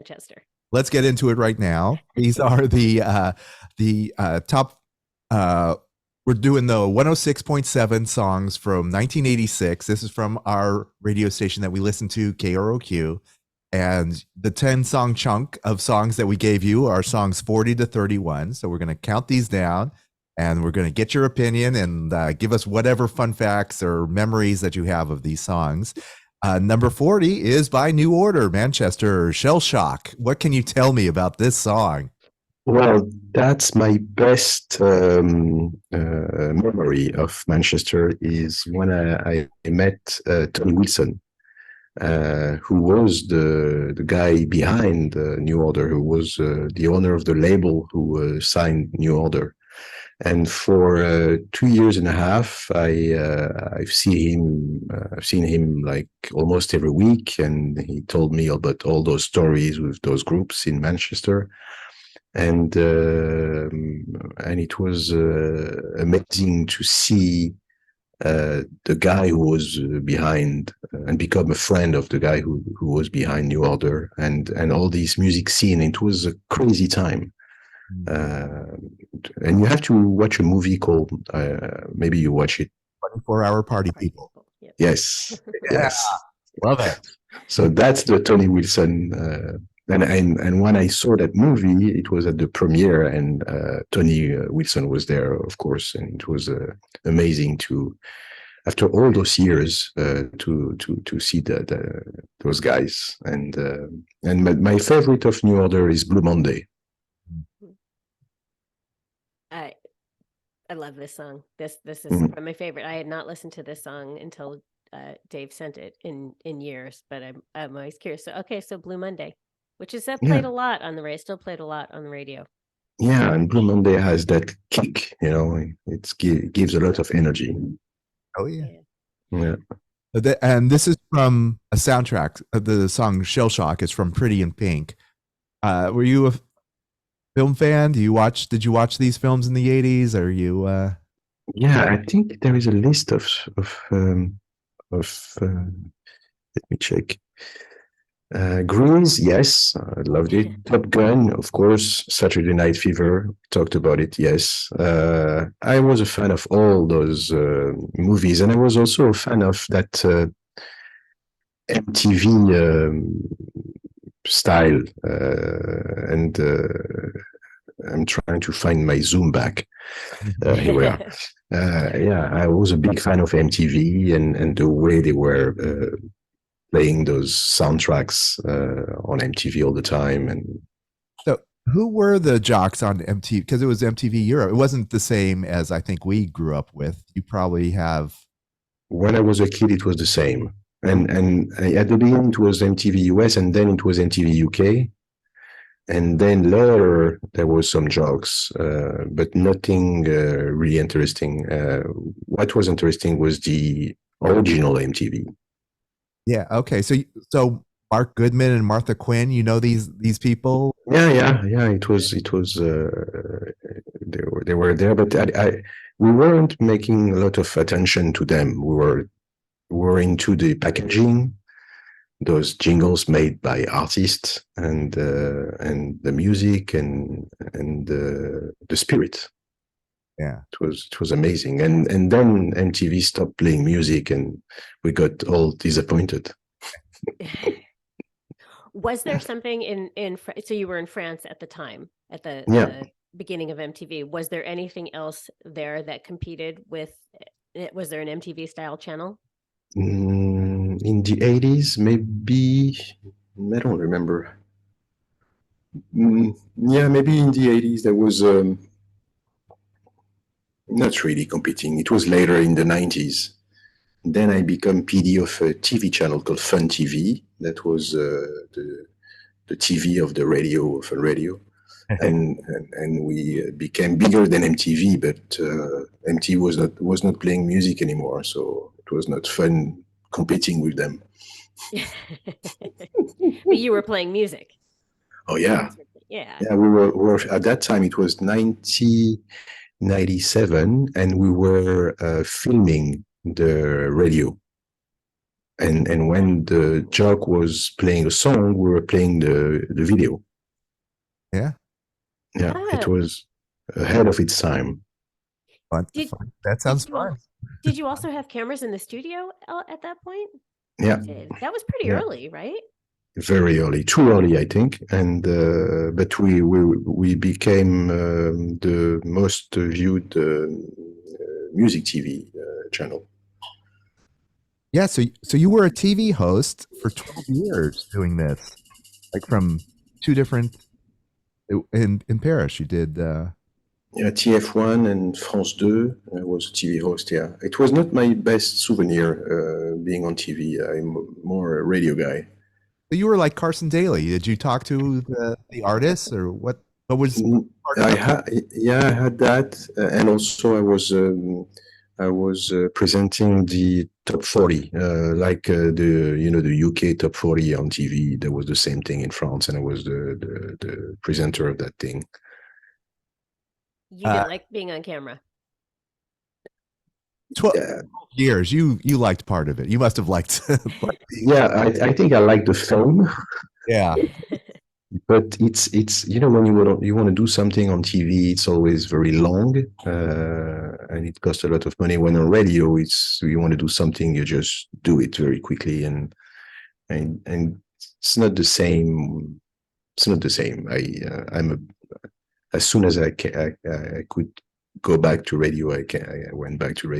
Manchester. Let's get into it right now. These are the top. We're doing the 106.7 songs from 1986. This is from our radio station that we listen to, KROQ. And the 10 song chunk of songs that we gave you are songs 40 to 31. So we're going to count these down and we're going to get your opinion and give us whatever fun facts or memories that you have of these songs. Number 40 is by New Order, Manchester, Shell Shock. What can you tell me about this song? Well, that's my best memory of Manchester is when I met Tony Wilson, who was the guy behind New Order, who was the owner of the label who signed New Order. And for 2.5 years, I've seen him like almost every week, and he told me about all those stories with those groups in Manchester, and it was amazing to see the guy who was behind and become a friend of the guy who was behind New Order and all this music scene. It was a crazy time. And you have to watch a movie called maybe you watch it, 24-Hour Party People. Yes. Yes, Love it. So that's the Tony Wilson and when I saw that movie, it was at the premiere, and Tony Wilson was there, of course, and it was amazing to, after all those years, to see those guys. And my favorite of New Order is Blue Monday. I love this song. This is my favorite. I had not listened to this song until Dave sent it in years, but I'm always curious. So so Blue Monday, which is played a lot on the radio, still played a lot on the radio. Yeah, and Blue Monday has that kick, it gives a lot of energy. Oh yeah. Yeah. And this is from a soundtrack. The song Shell Shock is from Pretty in Pink. Were you a film fan? Did you watch these films in the 80s? Are you Yeah, I think there is a list of let me check. Grease, yes, I loved it. Top Gun, of course. Saturday Night Fever, talked about it, yes. I was a fan of all those movies, and I was also a fan of that MTV style, and I'm trying to find my Zoom back. Here we are. Yeah, I was a big fan of MTV and the way they were playing those soundtracks on MTV all the time. And so, who were the jocks on MTV? Because it was MTV Europe. It wasn't the same as I think we grew up with. You probably have. When I was a kid, it was the same. And at the beginning, it was MTV US, and then it was MTV UK. And then later, there was some jokes, but nothing really interesting. What was interesting was the original MTV. Yeah. Okay. So Mark Goodman and Martha Quinn, these people. Yeah. It was. They were there, but we weren't making a lot of attention to them. We were into the packaging, those jingles made by artists, and the music and the spirit. Yeah, it was amazing. And then MTV stopped playing music, and we got all disappointed. Was there something in so you were in France at the time, at the beginning of MTV? Was there anything else there that competed with? Was there an MTV style channel? In the 80s, maybe, I don't remember. Yeah, maybe in the 80s there was not really competing. It was later in the 90s. Then I became PD of a TV channel called Fun TV. That was the TV of the radio, of a radio. and we became bigger than MTV, but MTV was not playing music anymore, so it was not fun competing with them. But you were playing music. Oh yeah. Yeah. We were at that time. It was 1997, and we were filming the radio. and when the jock was playing a song, we were playing the video. Yeah. Yeah, Ah. it was ahead of its time. Fun. That sounds fun. Did you also have cameras in the studio at that point? Yeah. You did. That was pretty early, right? Very early, too early, I think. And but we became the most viewed music TV channel. Yeah, so you were a TV host for 12 years doing this, like from two different in Paris. You did Yeah, TF1 and France 2. I was a TV host. Yeah, it was not my best souvenir being on TV. I'm more a radio guy. you were like Carson Daly. Did you talk to the artists or what? What was I had that, and also I was presenting the top 40, like the UK top 40 on TV. There was the same thing in France, and I was the presenter of that thing. You didn't like being on camera. 12 years. You liked part of it. You must have liked. Yeah, I think I like the film. Yeah. But it's when you want to do something on TV, it's always very long, and it costs a lot of money. When on radio, you want to do something, you just do it very quickly, and it's not the same. It's not the same. As soon as I could go back to radio, I went back to radio.